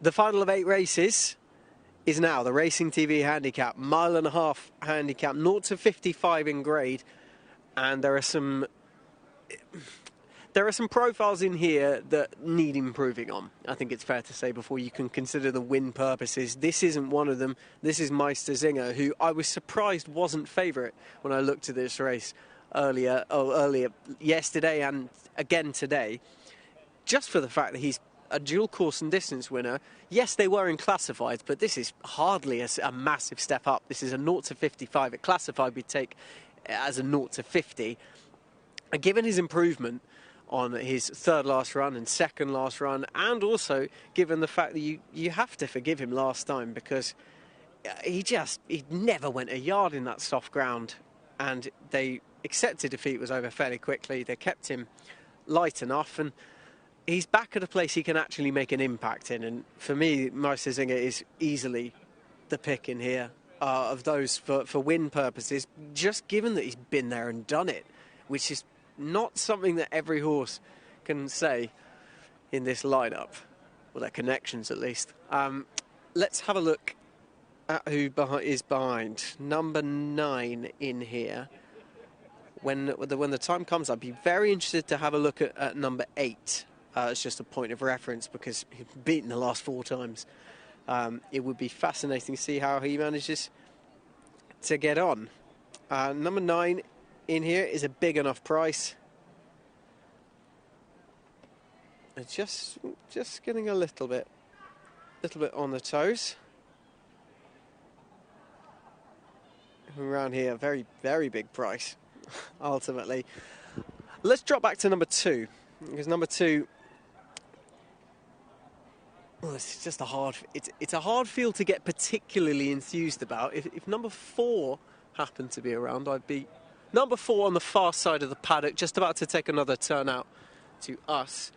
The final of 8 races is now the Racing TV handicap, 1.5 mile handicap, 0 to 55 in grade, and there are some profiles in here that need improving on. I think it's fair to say before you can consider the win purposes. This isn't one of them. This is Meisterzinger, who I was surprised wasn't favourite when I looked at this race earlier yesterday and again today, just for the fact that he's a dual course and distance winner. Yes, they were in classifieds, but this is hardly a massive step up. This is a 0 to 55. At classified, we take as a 0 to 50. And given his improvement on his third last run and second last run, and also given the fact that you have to forgive him last time because he never went a yard in that soft ground, and they accepted defeat was over fairly quickly. They kept him light enough, and he's back at a place he can actually make an impact in. And for me, Meisterzinger is easily the pick in here of those for win purposes, just given that he's been there and done it, which is not something that every horse can say in this lineup, or their connections at least. Let's have a look at who is behind. Number 9 in here. When the time comes, I'd be very interested to have a look at number 8. It's just a point of reference because he's beaten the last 4 times. It would be fascinating to see how he manages to get on. Number 9 in here is a big enough price. It's just getting a little bit on the toes. Around here, very, very big price, ultimately. Let's drop back to number 2, because number 2, well, it's just it's a hard field to get particularly enthused about. If number 4 happened to be around, I'd be number 4 on the far side of the paddock, just about to take another turn out to us.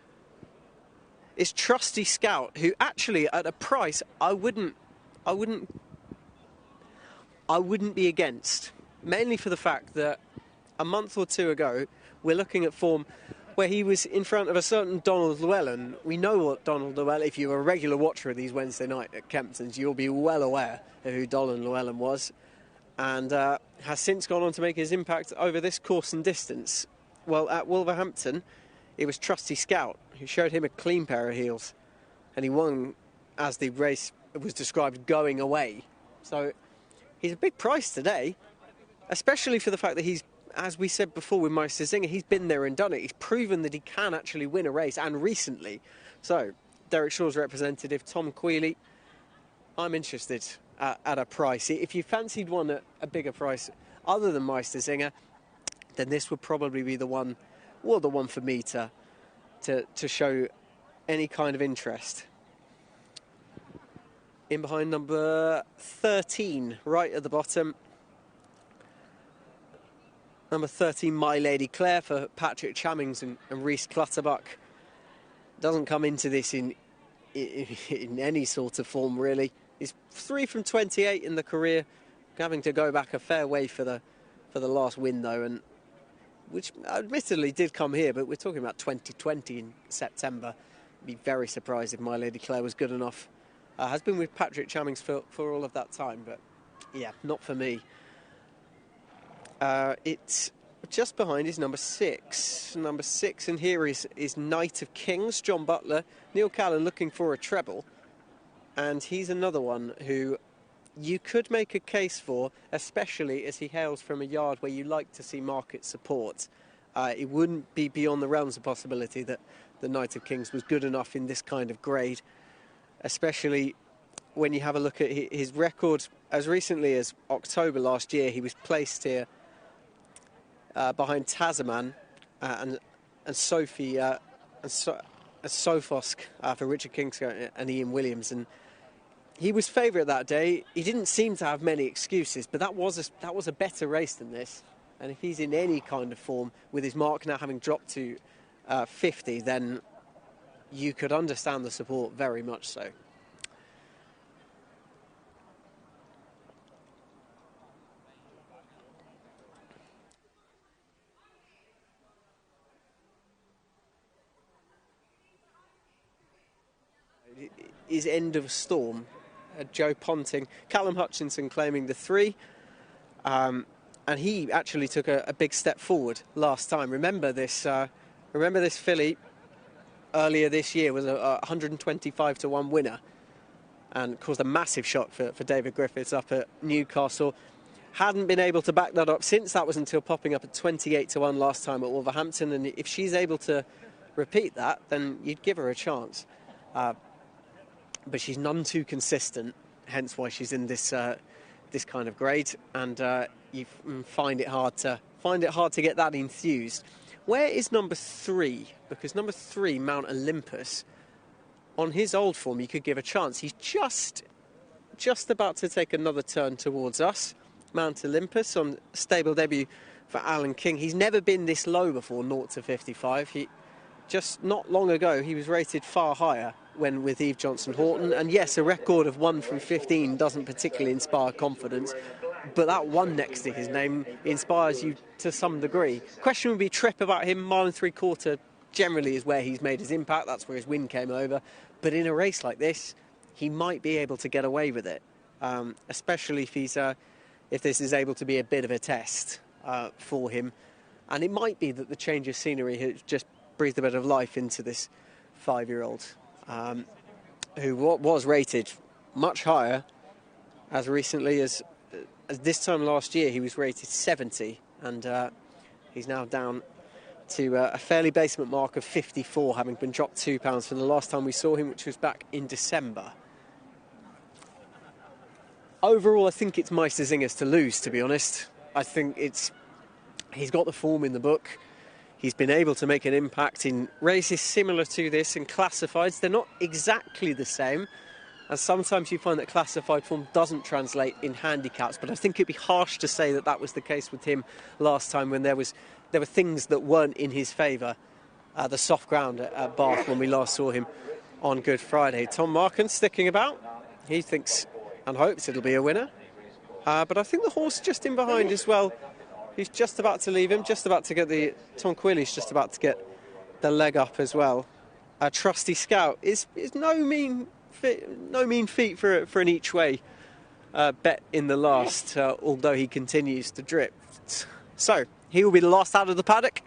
It's Trusty Scout, who actually at a price I wouldn't be against, mainly for the fact that a month or 2 ago we're looking at form where he was in front of a certain Donald Llewellyn. We know what Donald Llewellyn, if you're a regular watcher of these Wednesday night at Kempton's, you'll be well aware of who Donald Llewellyn was, and has since gone on to make his impact over this course and distance. Well, at Wolverhampton, it was Trusty Scout who showed him a clean pair of heels, and he won as the race was described going away. So he's a big price today, especially for the fact that he's, as we said before with Meisterzinger, he's been there and done it. He's proven that he can actually win a race, and recently. So Derek Shaw's representative, Tom Queally, I'm interested at a price. If you fancied one at a bigger price other than Meisterzinger, then this would probably be the one, well, the one for me to show any kind of interest. In behind number 13, right at the bottom. Number 13, My Lady Claire, for Patrick Chammings and Rhys Clutterbuck. Doesn't come into this in any sort of form, really. He's 3 from 28 in the career, having to go back a fair way for the last win, though, and which admittedly did come here, but we're talking about 2020 in September. I'd be very surprised if My Lady Claire was good enough. Has been with Patrick Chammings for all of that time, but yeah, not for me. It's just behind is number 6. Number 6 in here is Knight of Kings, John Butler. Neil Callan looking for a treble, and he's another one who you could make a case for, especially as he hails from a yard where you like to see market support. It wouldn't be beyond the realms of possibility that the Knight of Kings was good enough in this kind of grade, especially when you have a look at his record. As recently as October last year, he was placed here behind Tazaman and Sophie and Sofosk for Richard Kingscote and Ian Williams, and he was favourite that day. He didn't seem to have many excuses, but that was a better race than this. And if he's in any kind of form, with his mark now having dropped to 50, then you could understand the support very much so. is end of a storm. Joe Ponting, Callum Hutchinson claiming the 3. And he actually took a big step forward last time. Remember this filly earlier this year was a 125 to 1 winner and caused a massive shock for David Griffiths up at Newcastle. Hadn't been able to back that up since. That was until popping up at 28 to 1 last time at Wolverhampton. And if she's able to repeat that, then you'd give her a chance. But she's none too consistent, hence why she's in this kind of grade. And you find it hard to get that enthused. Where is number 3? Because number 3, Mount Olympus, on his old form, you could give a chance. He's just about to take another turn towards us. Mount Olympus on stable debut for Alan King. He's never been this low before, 0 to 55. Just not long ago, he was rated far higher when with Eve Johnson-Horton. And yes, a record of 1 from 15 doesn't particularly inspire confidence, but that 1 next to his name inspires you to some degree. Question would be trip about him. 1 3/4 generally is where he's made his impact. That's where his win came over. But in a race like this, he might be able to get away with it, especially if this is able to be a bit of a test for him. And it might be that the change of scenery has just breathed a bit of life into this 5-year-old, who was rated much higher as recently as this time last year. He was rated 70, and he's now down to a fairly basement mark of 54, having been dropped £2 from the last time we saw him, which was back in December. Overall, I think it's Meisterzinger's to lose, to be honest. I think he's got the form in the book. He's been able to make an impact in races similar to this and classifieds. They're not exactly the same, and sometimes you find that classified form doesn't translate in handicaps, but I think it'd be harsh to say that that was the case with him last time when there were things that weren't in his favour. The soft ground at Bath when we last saw him on Good Friday. Tom Markin sticking about. He thinks and hopes it'll be a winner. But I think the horse just in behind as well. He's just about to leave him, just about to get Tom Quilly's just about to get the leg up as well. Trusty Scout is no mean feat for an each way bet in the last, although he continues to drift. So he will be the last out of the paddock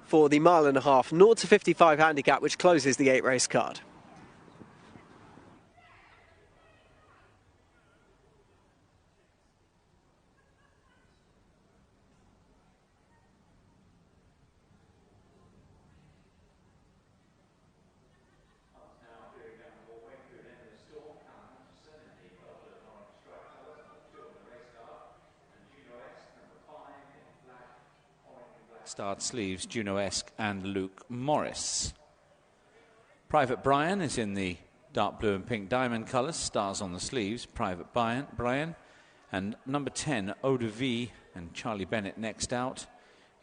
for the 1.5 mile, 0 to 55 handicap, which closes the 8-race card. Start sleeves, Juno-esque and Luke Morris. Private Brian is in the dark blue and pink diamond colours, stars on the sleeves, Private Brian. And number 10, Eau de Vie and Charlie Bennett next out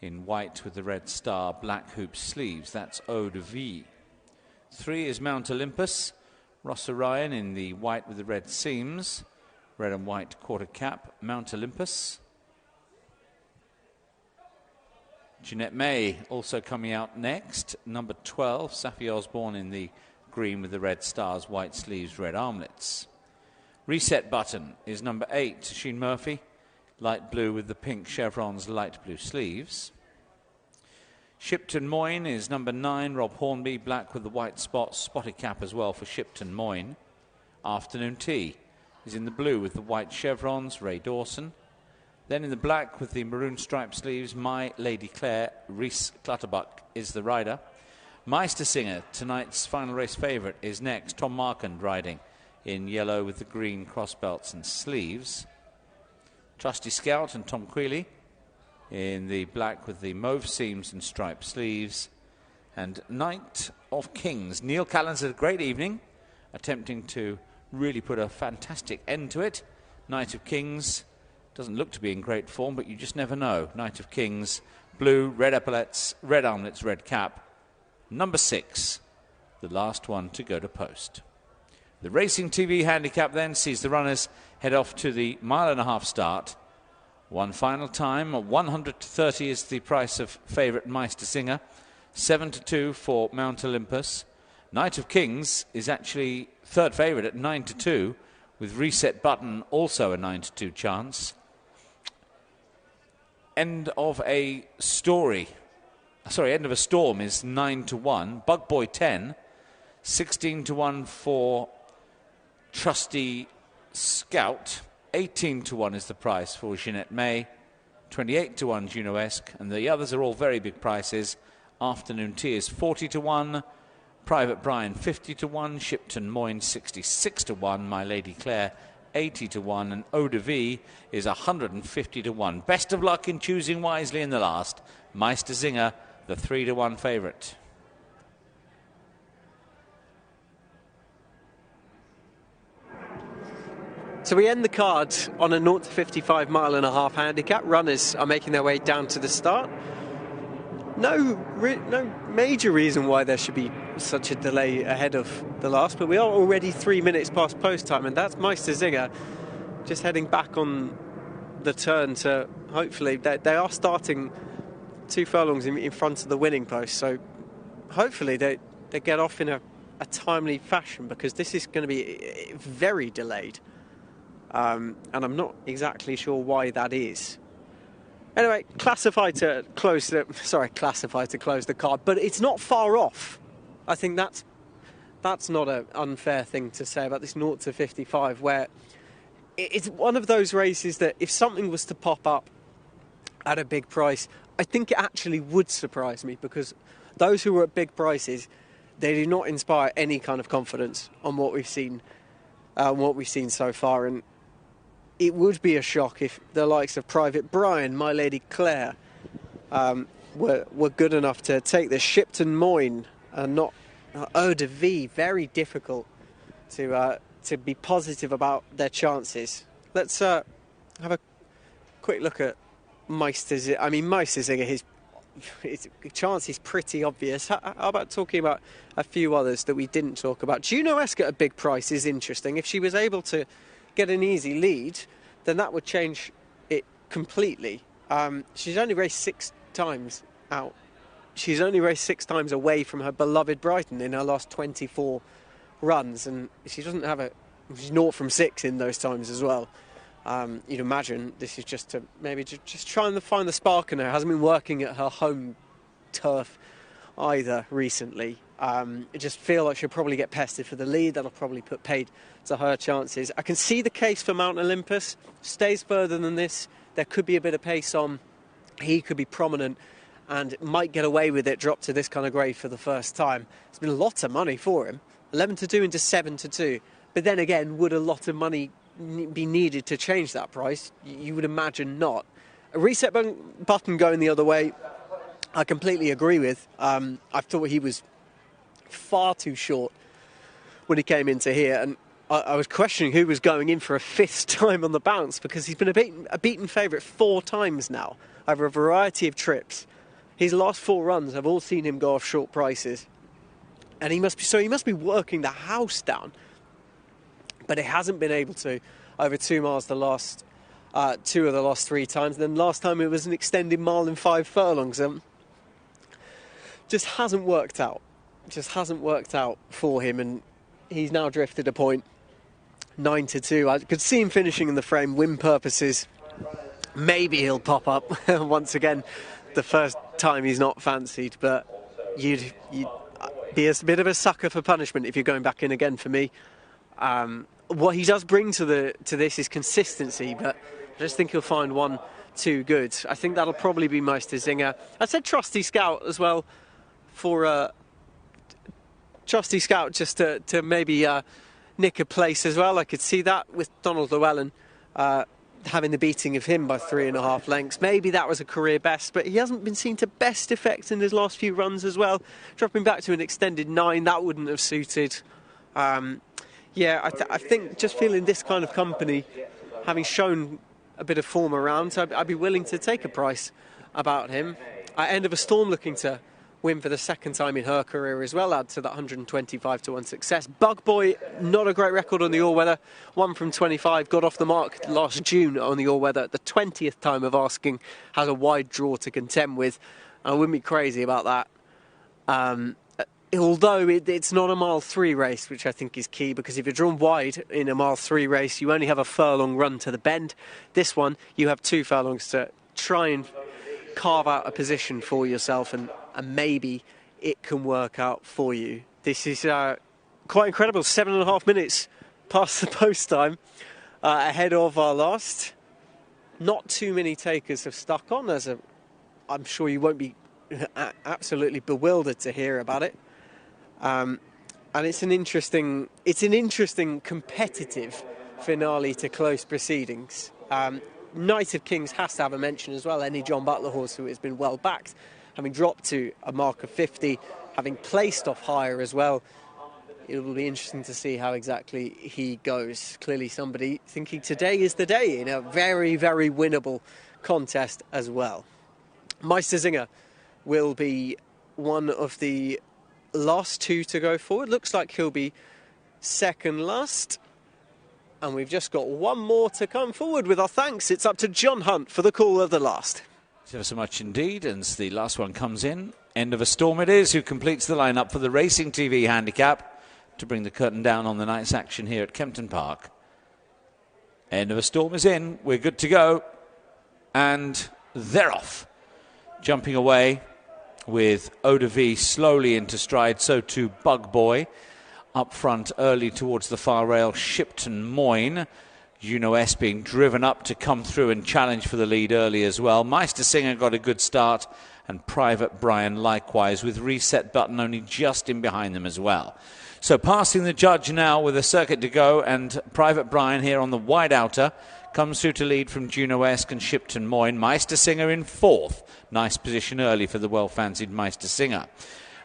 in white with the red star, black hoop sleeves. That's Eau de Vie. 3 is Mount Olympus, Ross Orion in the white with the red seams, red and white quarter cap, Mount Olympus. Jeanette May also coming out next. Number 12, Safi Osborne in the green with the red stars, white sleeves, red armlets. Reset Button is number 8, Sheen Murphy, light blue with the pink chevrons, light blue sleeves. Shipton Moyne is number 9, Rob Hornby, black with the white spots, spotted cap as well for Shipton Moyne. Afternoon Tea is in the blue with the white chevrons, Ray Dawson. Then in the black with the maroon striped sleeves, My Lady Claire, Reese Clutterbuck is the rider. Meisterzinger, tonight's final race favourite, is next. Tom Markand riding in yellow with the green crossbelts and sleeves. Trusty Scout and Tom Queally in the black with the mauve seams and striped sleeves. And Knight of Kings. Neil Callens had a great evening, attempting to really put a fantastic end to it. Knight of Kings doesn't look to be in great form, but you just never know. Knight of Kings, blue, red epaulets, red armlets, red cap. Number 6, the last one to go to post. The Racing TV handicap then sees the runners head off to the 1.5 mile start. One final time, 100 to 30 is the price of favourite Meisterzinger. 7 to 2 for Mount Olympus. Knight of Kings is actually third favourite at 9-2, with Reset Button also a 9-2 chance. End of a Storm is 9-1. Bug Boy 10, 16-1 for Trusty Scout. 18-1 is the price for Jeanette May. 28-1 Juno-esque, and the others are all very big prices. Afternoon Tea is 40-1. Private Brian 50-1. Shipton Moyne 66-1. My Lady Claire 80-1, and Eau de Vie is 150-1. Best of luck in choosing wisely in the last. Meisterzinger, the 3-1 favourite. So we end the card on a 0-55 mile-and-a-half handicap. Runners are making their way down to the start. No major reason why there should be such a delay ahead of the last, but we are already 3 minutes past post time, and that's Meisterzinger just heading back on the turn to hopefully they are starting 2 furlongs in front of the winning post, so hopefully they get off in a timely fashion, because this is going to be very delayed, and I'm not exactly sure why that is. Anyway, classified to close the card, but it's not far off. I think that's not an unfair thing to say about this 0-55, where it's one of those races that if something was to pop up at a big price, I think it actually would surprise me, because those who are at big prices, they do not inspire any kind of confidence on what we've seen so far, and it would be a shock if the likes of Private Brian, My Lady Claire, were good enough to take the Shipton Moyne and not Eau de Vie. Very difficult to be positive about their chances. Let's have a quick look at Meisterzinger. I mean, Meisterzinger, his chance is pretty obvious. How about talking about a few others that we didn't talk about? Juno-esque at a big price is interesting. If she was able to get an easy lead, then that would change it completely. She's only raced 6 times out. She's only raced 6 times away from her beloved Brighton in her last 24 runs, and she doesn't have she's 0 from 6 in those times as well. You'd imagine this is just to maybe just trying to find the spark in her. Hasn't been working at her home turf either recently. I just feel like she'll probably get pestered for the lead. That'll probably put paid to her chances. I can see the case for Mount Olympus. Stays further than this, there could be a bit of pace on. He could be prominent and might get away with it, drop to this kind of grade for the first time. It's been a lot of money for him. 11-2 into 7-2. But then again, would a lot of money be needed to change that price? You would imagine not. A reset button going the other way, I completely agree with. I thought he was far too short when he came into here, and I was questioning who was going in for a 5th time on the bounce, because he's been a beaten favourite 4 times now over a variety of trips. His last 4 runs have all seen him go off short prices, and he must be working the house down, but he hasn't been able to over 2 miles the last 2 of the last 3 times. And then last time it was an extended mile and 5 furlongs. Just hasn't worked out. Just hasn't worked out for him, and he's now drifted a point. 9-2. I could see him finishing in the frame. Win purposes, maybe he'll pop up once again the first time he's not fancied, but you'd be a bit of a sucker for punishment if you're going back in again for me. What he does bring to this is consistency, but I just think he'll find one too good. I think that'll probably be Meisterzinger. I said Trusty Scout as well, for Trusty Scout just to maybe nick a place as well. I could see that with Donald Llewellyn having the beating of him by 3.5 lengths. Maybe that was a career best, but he hasn't been seen to best effect in his last few runs as well. Dropping back to an extended 9, that wouldn't have suited. Yeah, I think just feeling this kind of company, having shown a bit of form around, so I'd be willing to take a price about him. End of a Storm looking to win for the 2nd time in her career as well, add to that 125-1 success. Bug Boy, not a great record on the all-weather, 1 from 25, got off the mark last June on the all-weather at the 20th time of asking, has a wide draw to contend with. I wouldn't be crazy about that. although it's not a mile 3 race, which I think is key, because if you're drawn wide in a mile 3 race, you only have a furlong run to the bend. This one, you have 2 furlongs to try and carve out a position for yourself, and maybe it can work out for you. This is quite incredible. 7.5 minutes past the post time, ahead of our last. Not too many takers have stuck on. I'm sure you won't be absolutely bewildered to hear about it. And it's an interesting competitive finale to close proceedings. Knight of Kings has to have a mention as well. Any John Butler horse who has been well backed, having dropped to a mark of 50, having placed off higher as well. It will be interesting to see how exactly he goes. Clearly somebody thinking today is the day in a very, very winnable contest as well. Meisterzinger will be one of the last 2 to go forward. Looks like he'll be second last. And we've just got one more to come forward with our thanks. It's up to John Hunt for the call of the last. Thank you so much indeed. And the last one comes in. End of a Storm it is, who completes the lineup for the Racing TV handicap to bring the curtain down on the night's action here at Kempton Park. End of a Storm is in. We're good to go. And they're off. Jumping away with Eau de Vie slowly into stride. So too Bug Boy. Up front early towards the far rail, Shipton Moyne. Juno S being driven up to come through and challenge for the lead early as well. Meisterzinger got a good start. And Private Brian likewise, with Reset Button only just in behind them as well. So passing the judge now with a circuit to go, and Private Brian here on the wide outer comes through to lead from Juno-esque and Shipton Moyne. Meisterzinger in 4th. Nice position early for the well-fancied Meisterzinger.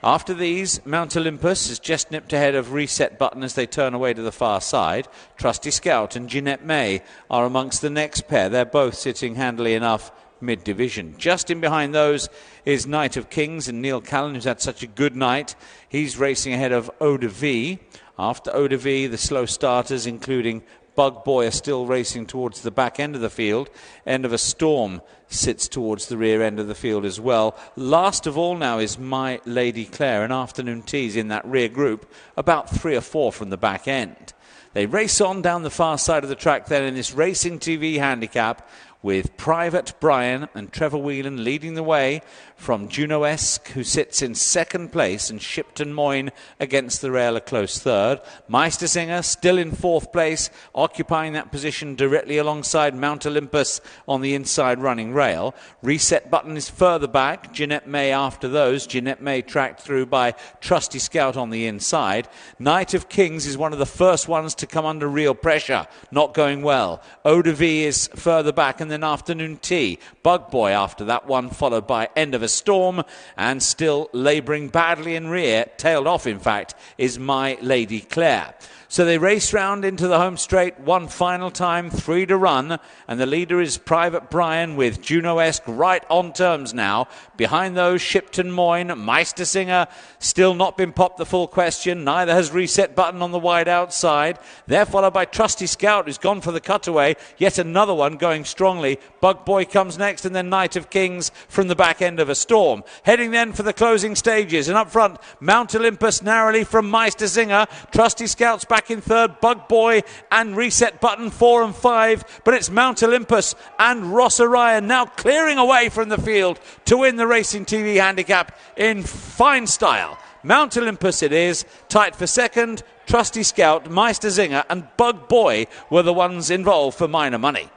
After these, Mount Olympus is just nipped ahead of Reset Button as they turn away to the far side. Trusty Scout and Jeanette May are amongst the next pair. They're both sitting handily enough mid-division. Just in behind those is Knight of Kings and Neil Callan, who's had such a good night. He's racing ahead of Eau de Vie. After Eau de Vie, the slow starters, including Bug Boy, are still racing towards the back end of the field. End of a Storm sits towards the rear end of the field as well. Last of all now is My Lady Claire, and Afternoon Tea's in that rear group, about 3 or 4 from the back end. They race on down the far side of the track then in this Racing TV handicap, with Private Brian and Trevor Whelan leading the way from Juno-esque, who sits in 2nd place, and Shipton Moyne against the rail a close 3rd. Meisterzinger still in 4th place, occupying that position directly alongside Mount Olympus on the inside running rail. Reset Button is further back. Jeanette May after those. Jeanette May tracked through by Trusty Scout on the inside. Knight of Kings is one of the first ones to come under real pressure. Not going well. Eau de Vie is further back, and then Afternoon Tea. Bug Boy after that one, followed by End of a Storm, and still labouring badly in rear, tailed off in fact, is My Lady Claire. So they race round into the home straight one final time, 3 to run, and the leader is Private Brian with Juno-esque right on terms now. Behind those, Shipton Moyne, Meisterzinger, still not been popped the full question, neither has Reset Button on the wide outside. They're followed by Trusty Scout, who's gone for the cutaway, yet another one going strongly. Bug Boy comes next, and then Knight of Kings from the back end of a Storm. Heading then for the closing stages, and up front, Mount Olympus narrowly from Meisterzinger. Trusty Scout's back in 3rd, Bug Boy and Reset Button 4 and 5, but it's Mount Olympus and Ross Orion now clearing away from the field to win the Racing TV handicap in fine style. Mount Olympus it is, tight for 2nd. Trusty Scout, Meisterzinger and Bug Boy were the ones involved for minor money.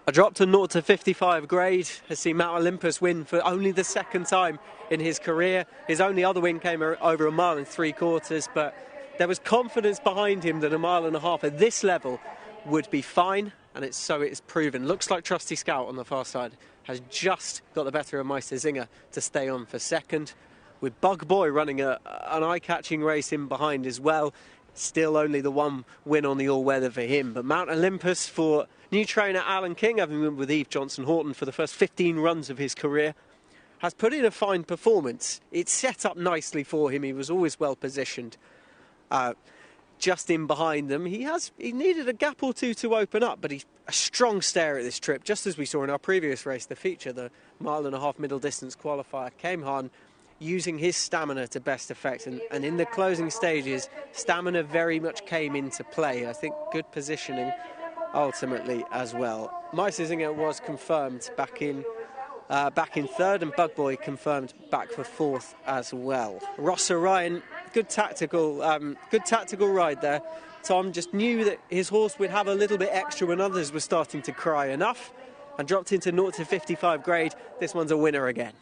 A drop to 0 to 55 grade has seen Mount Olympus win for only the 2nd time in his career. His only other win came over 1 mile and 3/4, but there was confidence behind him that 1.5 miles at this level would be fine, and it's proven. Looks like Trusty Scout on the far side has just got the better of Meisterzinger to stay on for 2nd, with Bug Boy running an eye-catching race in behind as well. Still only the 1 win on the all-weather for him, but Mount Olympus for new trainer Alan King, having been with Eve Johnson-Horton for the first 15 runs of his career, has put in a fine performance. It's set up nicely for him. He was always well positioned. Just in behind them, he needed a gap or 2 to open up, but he's a strong stare at this trip, just as we saw in our previous race, the feature, the 1.5 mile middle distance qualifier. Came on, using his stamina to best effect. And in the closing stages, stamina very much came into play. I think good positioning ultimately as well. Meisterzinger was confirmed back in third, and Bug Boy confirmed back for fourth as well. Ross Orion, good tactical ride there. Tom just knew that his horse would have a little bit extra when others were starting to cry enough, and dropped into 0 to 55 grade. This one's a winner again.